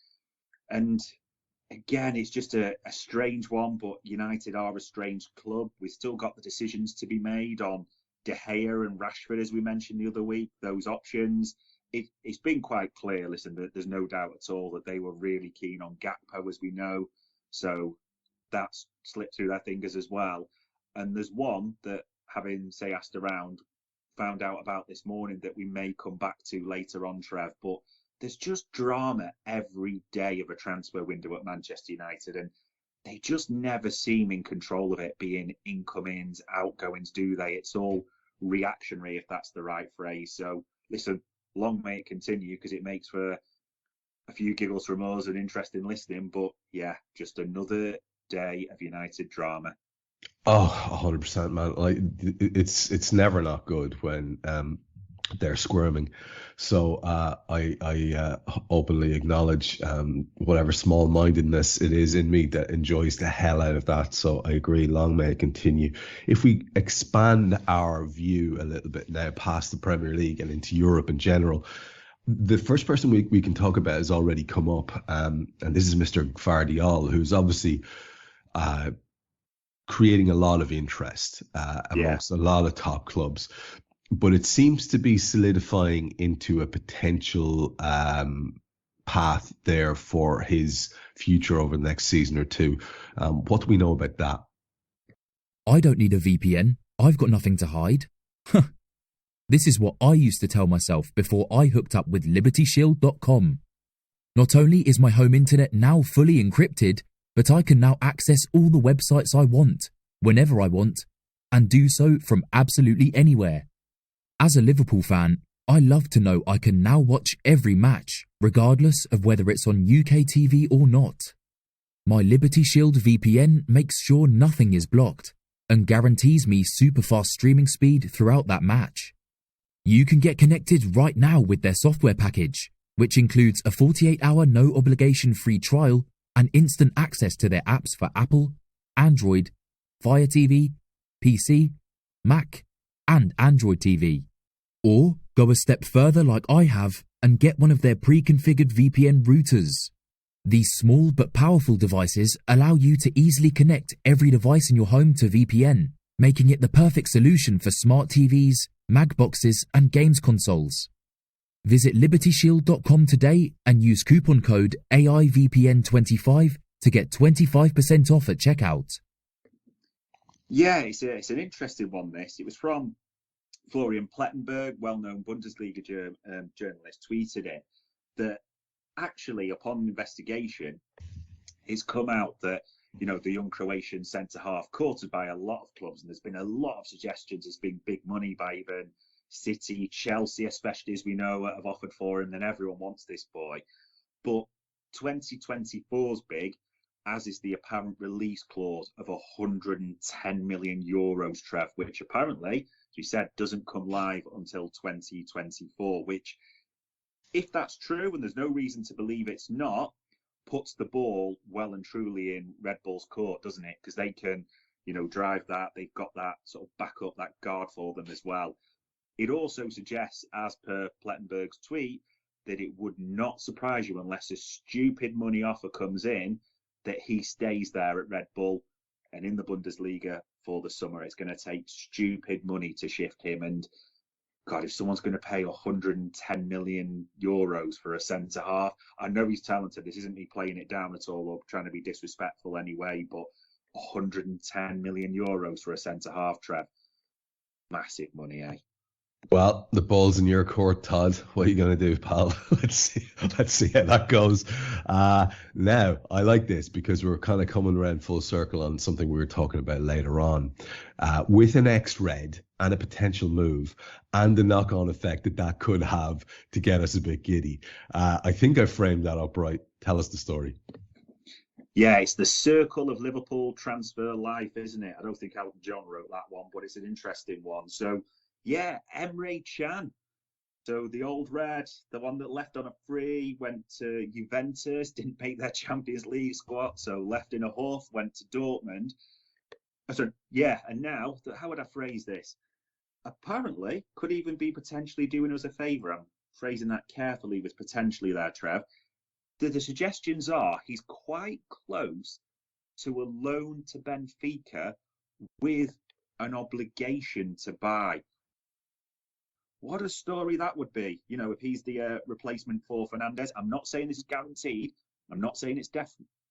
And again, it's just a strange one, but United are a strange club. We've still got the decisions to be made on De Gea and Rashford, as we mentioned the other week, those options. It's been quite clear, listen, that there's no doubt at all that they were really keen on Gakpo, as we know. So that's slipped through their fingers as well. And there's one that, having, say, asked around, found out about this morning that we may come back to later on, Trev. But there's just drama every day of a transfer window at Manchester United, and they just never seem in control of it, being incomings, outgoings, do they? It's all reactionary, if that's the right phrase. So, listen, long may it continue, because it makes for a few giggles from us and interesting listening. But yeah, just another day of United drama. Oh, 100%, man. Like, it's never not good when they're squirming. So I openly acknowledge whatever small-mindedness it is in me that enjoys the hell out of that. So I agree, long may it continue. If we expand our view a little bit now past the Premier League and into Europe in general, the first person we can talk about has already come up, and this is Mr. Gvardiol, who's obviously creating a lot of interest amongst a lot of top clubs. But it seems to be solidifying into a potential path there for his future over the next season or two. What do we know about that? I don't need a VPN. I've got nothing to hide. This is what I used to tell myself before I hooked up with LibertyShield.com. Not only is my home internet now fully encrypted, but I can now access all the websites I want, whenever I want, and do so from absolutely anywhere. As a Liverpool fan, I love to know I can now watch every match, regardless of whether it's on UK TV or not. My Liberty Shield VPN makes sure nothing is blocked and guarantees me super fast streaming speed throughout that match. You can get connected right now with their software package, which includes a 48-hour no-obligation free trial and instant access to their apps for Apple, Android, Fire TV, PC, Mac, and Android TV. Or go a step further like I have and get one of their pre-configured VPN routers. These small but powerful devices allow you to easily connect every device in your home to VPN, making it the perfect solution for smart TVs, Mag boxes, and games consoles. Visit LibertyShield.com today and use coupon code AIVPN25 to get 25% off at checkout. Yeah, it's an interesting one, this. It was from Florian Plettenberg, well-known Bundesliga journalist, tweeted it, that actually, upon investigation, it's come out that, you know, the young Croatian centre-half courted by a lot of clubs, and there's been a lot of suggestions. There's been big money by even City, Chelsea especially, as we know, have offered for him, and everyone wants this boy. But 2024's big, as is the apparent release clause of 110 million euros, Trev, which apparently, as we said, doesn't come live until 2024, which, if that's true, and there's no reason to believe it's not, puts the ball well and truly in Red Bull's court, doesn't it? Because they can, drive that. They've got that sort of backup, that guard for them as well. It also suggests, as per Plettenberg's tweet, that it would not surprise you unless a stupid money offer comes in that he stays there at Red Bull and in the Bundesliga for the summer. It's going to take stupid money to shift him. And God, if someone's going to pay 110 million euros for a centre half, I know he's talented. This isn't me playing it down at all or trying to be disrespectful anyway, but 110 million euros for a centre half, Trev. Massive money, eh? Well, the ball's in your court, Todd. What are you going to do, pal? Let's see how that goes. Now, I like this because we're kind of coming around full circle on something we were talking about later on. With an ex-Red and a potential move and the knock-on effect that could have to get us a bit giddy. I think I framed that up right. Tell us the story. Yeah, it's the circle of Liverpool transfer life, isn't it? I don't think Elton John wrote that one, but it's an interesting one. So, yeah, Emre Can. So the old Red, the one that left on a free, went to Juventus, didn't make their Champions League squad, so left in a huff, went to Dortmund. So, yeah, and now, how would I phrase this? Apparently, could even be potentially doing us a favour. I'm phrasing that carefully with potentially there, Trev. The suggestions are he's quite close to a loan to Benfica with an obligation to buy. What a story that would be, if he's the replacement for Fernandes. I'm not saying this is guaranteed. I'm not saying it's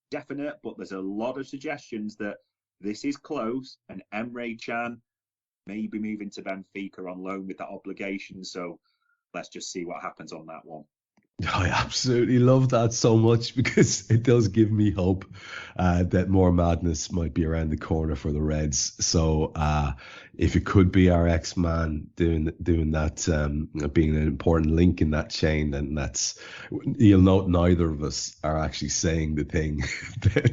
definite, but there's a lot of suggestions that this is close and Emre Can may be moving to Benfica on loan with that obligation. So let's just see what happens on that one. I absolutely love that so much because it does give me hope that more madness might be around the corner for the Reds. So if it could be our ex-man doing that, being an important link in that chain, then you'll note neither of us are actually saying the thing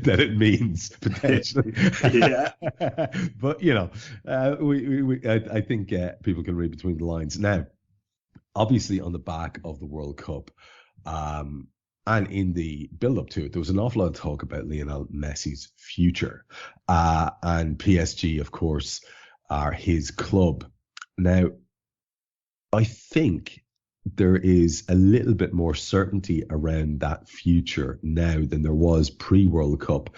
that it means potentially. Yeah. But I think people can read between the lines now. Obviously, on the back of the World Cup, and in the build-up to it, there was an awful lot of talk about Lionel Messi's future. And PSG, of course, are his club. Now, I think there is a little bit more certainty around that future now than there was pre-World Cup.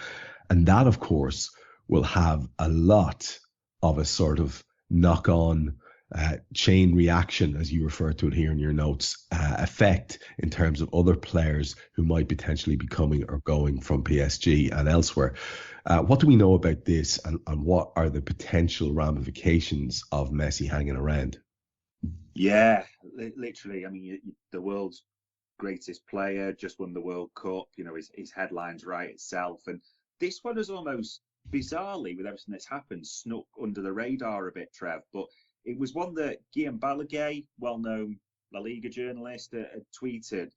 And that, of course, will have a lot of a sort of knock-on chain reaction, as you refer to it here in your notes, effect in terms of other players who might potentially be coming or going from PSG and elsewhere. What do we know about this, and what are the potential ramifications of Messi hanging around? Yeah, literally. I mean, the world's greatest player just won the World Cup. His headlines write itself. And this one has almost bizarrely, with everything that's happened, snuck under the radar a bit, Trev. But it was one that Guillaume Balaguer, well-known La Liga journalist, had tweeted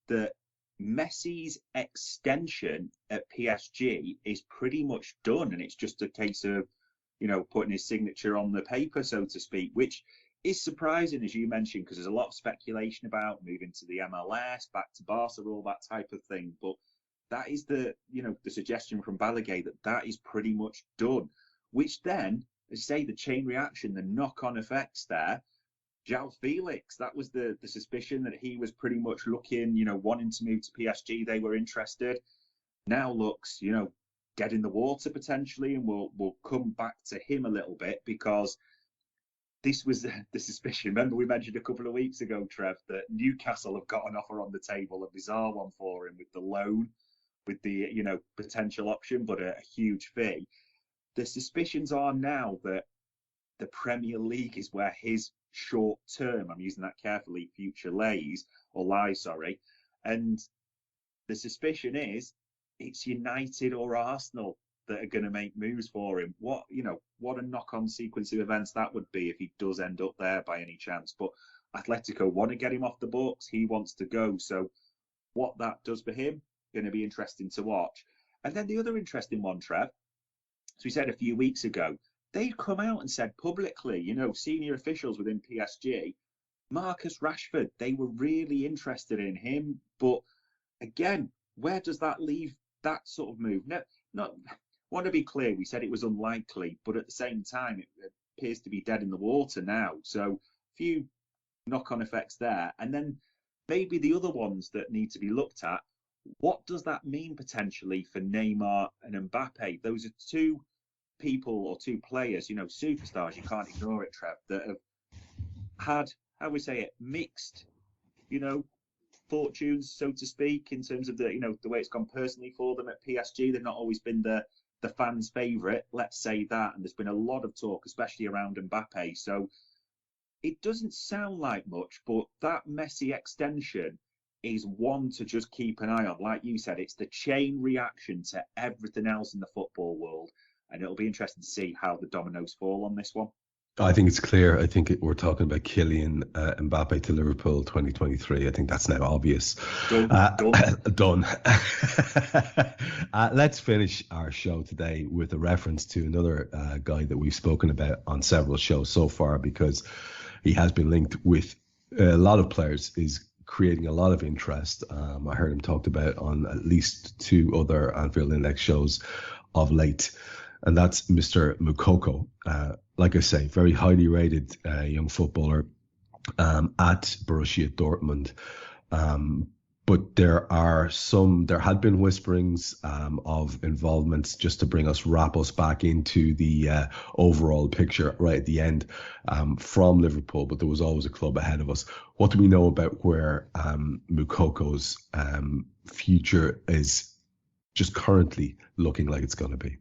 that Messi's extension at PSG is pretty much done. And it's just a case of, putting his signature on the paper, so to speak, which is surprising, as you mentioned, because there's a lot of speculation about moving to the MLS, back to Barca, all that type of thing. But that is the suggestion from Balaguer that is pretty much done, which then, as you say, the chain reaction, the knock-on effects there. João Felix, that was the suspicion that he was pretty much looking, wanting to move to PSG. They were interested. Now looks, dead in the water potentially, and we'll come back to him a little bit because this was the suspicion. Remember we mentioned a couple of weeks ago, Trev, that Newcastle have got an offer on the table, a bizarre one for him with the loan, with the, potential option, but a huge fee. The suspicions are now that the Premier League is where his short term, I'm using that carefully, future lies. And the suspicion is it's United or Arsenal that are going to make moves for him. What a knock-on sequence of events that would be if he does end up there by any chance. But Atletico want to get him off the books. He wants to go. So what that does for him, going to be interesting to watch. And then the other interesting one, Trev, as we said a few weeks ago, they'd come out and said publicly, senior officials within PSG, Marcus Rashford, they were really interested in him. But again, where does that leave that sort of move? No, not want to be clear. We said it was unlikely, but at the same time, it appears to be dead in the water now. So a few knock-on effects there, and then maybe the other ones that need to be looked at. What does that mean potentially for Neymar and Mbappe? Those are two people or two players, superstars. You can't ignore it, Trev, that have had, how we say it, mixed, fortunes, so to speak, in terms of the way it's gone personally for them at PSG. They've not always been the fans' favourite, let's say that, and there's been a lot of talk, especially around Mbappe. So it doesn't sound like much, but that Messi extension is one to just keep an eye on. Like you said, it's the chain reaction to everything else in the football world, and it'll be interesting to see how the dominoes fall on this one. I think it's clear. I think we're talking about Kylian Mbappe to Liverpool 2023. I think that's now obvious. Done. Let's finish our show today with a reference to another guy that we've spoken about on several shows so far, because he has been linked with a lot of players, is creating a lot of interest. I heard him talked about on at least 2 other Anfield Index shows of late. And that's Mr. Moukoko. Like I say, very highly rated young footballer at Borussia Dortmund. But there had been whisperings of involvements, just to wrap us back into the overall picture right at the end, from Liverpool. But there was always a club ahead of us. What do we know about where Moukoko's future is just currently looking like it's going to be?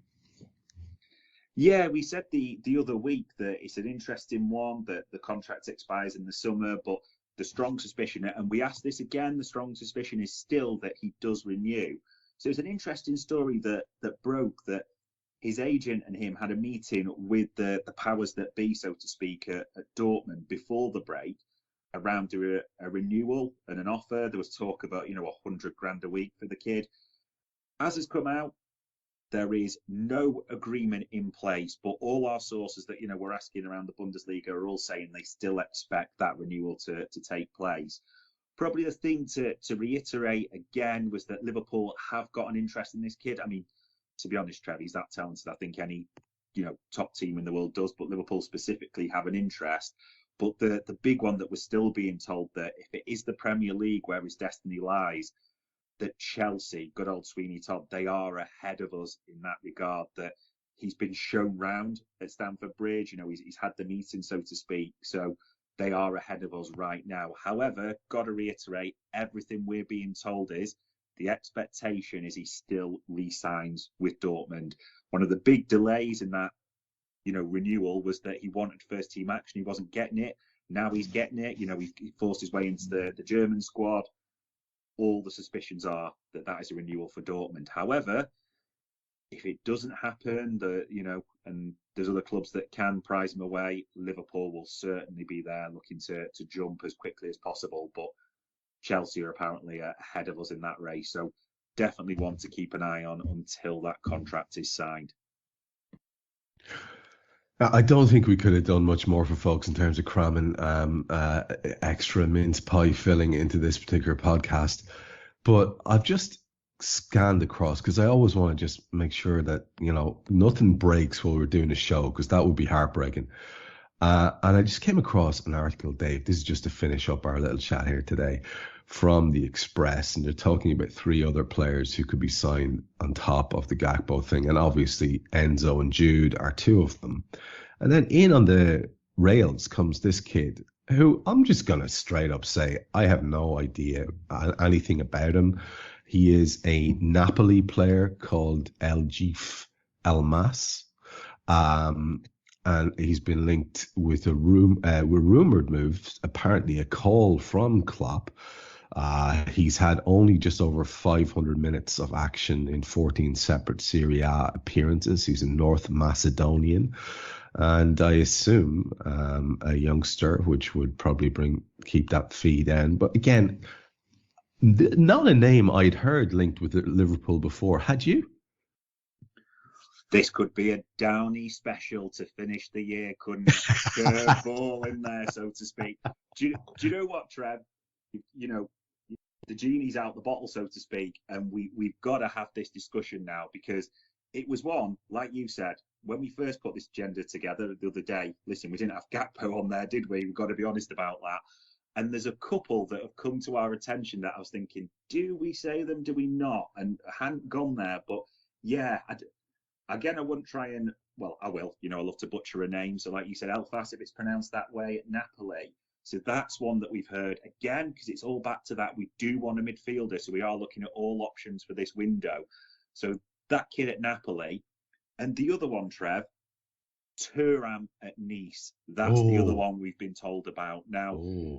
Yeah, we said the other week that it's an interesting one, that the contract expires in the summer, but the strong suspicion, and we asked this again, the strong suspicion is still that he does renew. So it's an interesting story that broke that his agent and him had a meeting with the powers that be, so to speak, at Dortmund before the break around a renewal and an offer. There was talk about, $100,000 a week for the kid. As has come out, there is no agreement in place, but all our sources that we're asking around the Bundesliga are all saying they still expect that renewal to take place. Probably the thing to reiterate again was that Liverpool have got an interest in this kid. I mean, to be honest, Trev, he's that talented. I think any top team in the world does, but Liverpool specifically have an interest. But the big one that we're still being told, that if it is the Premier League where his destiny lies, that Chelsea, good old Sweeney Todd, they are ahead of us in that regard, that he's been shown round at Stamford Bridge. He's had the meeting, so to speak. So they are ahead of us right now. However, got to reiterate, everything we're being told is the expectation is he still re-signs with Dortmund. One of the big delays in that, renewal was that he wanted first team action. He wasn't getting it. Now he's getting it. He forced his way into the German squad. All the suspicions are that is a renewal for Dortmund. However, if it doesn't happen, and there's other clubs that can prize him away, Liverpool will certainly be there looking to jump as quickly as possible. But Chelsea are apparently ahead of us in that race. So definitely one to keep an eye on until that contract is signed. I don't think we could have done much more for folks in terms of cramming extra mince pie filling into this particular podcast. But I've just scanned across, because I always want to just make sure that, nothing breaks while we're doing a show, because that would be heartbreaking. And I just came across an article, Dave. This is just to finish up our little chat here today, from the Express, and they're talking about 3 other players who could be signed on top of the Gakpo thing, and obviously Enzo and Jude are 2 of them. And then in on the rails comes this kid, who I'm just going to straight up say I have no idea anything about him. He is a Napoli player called Eljif Elmas, and he's been linked with with rumored moves, apparently a call from Klopp. He's had only just over 500 minutes of action in 14 separate Serie A appearances. He's a North Macedonian, and I assume a youngster, which would probably keep that fee down. But again, not a name I'd heard linked with Liverpool before. Had you? This could be a Downey special to finish the year, couldn't it? Curveball in there, so to speak. Do you know what, Trev? You the genie's out the bottle, so to speak, and we've got to have this discussion now, because it was one, like you said, when we first put this agenda together the other day. Listen, we didn't have Gakpo on there, did we? We've got to be honest about that. And there's a couple that have come to our attention that I was thinking, do we say them? Do we not? And I hadn't gone there, but yeah, again, I wouldn't try and, well, I will. I love to butcher a name. So like you said, Elfas, if it's pronounced that way, at Napoli. So that's one that we've heard, again, because it's all back to that. We do want a midfielder, so we are looking at all options for this window. So that kid at Napoli. And the other one, Trev, Thuram at Nice. That's the other one we've been told about. Now,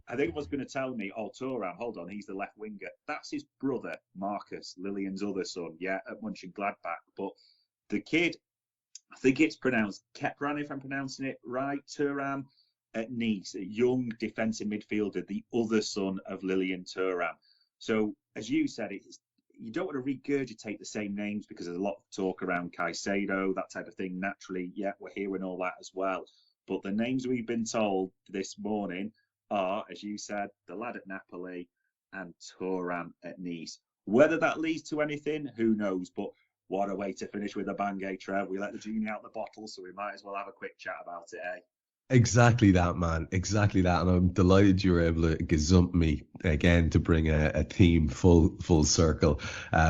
I think everyone's going to tell me, Thuram, hold on, he's the left winger. That's his brother, Marcus, Lillian's other son, at Mönchengladbach. But the kid, I think it's pronounced Kepran, if I'm pronouncing it right, Thuram at Nice, a young defensive midfielder, the other son of Lilian Thuram. So, as you said, you don't want to regurgitate the same names, because there's a lot of talk around Caicedo, that type of thing. Naturally, we're hearing all that as well. But the names we've been told this morning are, as you said, the lad at Napoli and Thuram at Nice. Whether that leads to anything, who knows? But what a way to finish with a bang, Trev. We let the genie out the bottle, so we might as well have a quick chat about it, Exactly that, man. Exactly that. And I'm delighted you were able to gazump me again to bring a theme full circle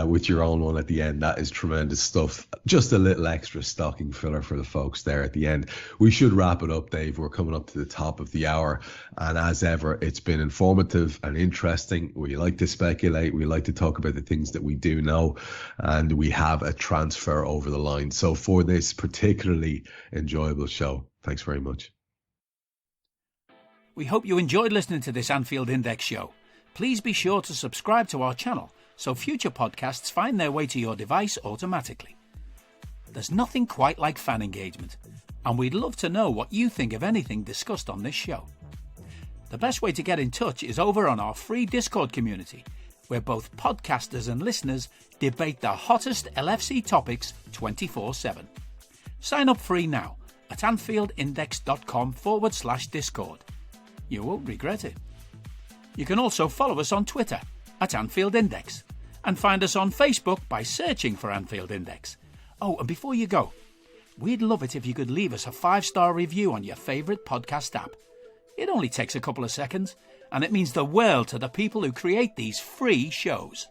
with your own one at the end. That is tremendous stuff. Just a little extra stocking filler for the folks there at the end. We should wrap it up, Dave. We're coming up to the top of the hour. And as ever, it's been informative and interesting. We like to speculate. We like to talk about the things that we do know. And we have a transfer over the line. So for this particularly enjoyable show, thanks very much. We hope you enjoyed listening to this Anfield Index show. Please be sure to subscribe to our channel so future podcasts find their way to your device automatically. There's nothing quite like fan engagement, and we'd love to know what you think of anything discussed on this show. The best way to get in touch is over on our free Discord community, where both podcasters and listeners debate the hottest LFC topics 24/7. Sign up free now at AnfieldIndex.com/Discord. You won't regret it. You can also follow us on Twitter at Anfield Index and find us on Facebook by searching for Anfield Index. Oh, and before you go, we'd love it if you could leave us a 5-star review on your favourite podcast app. It only takes a couple of seconds, and it means the world to the people who create these free shows.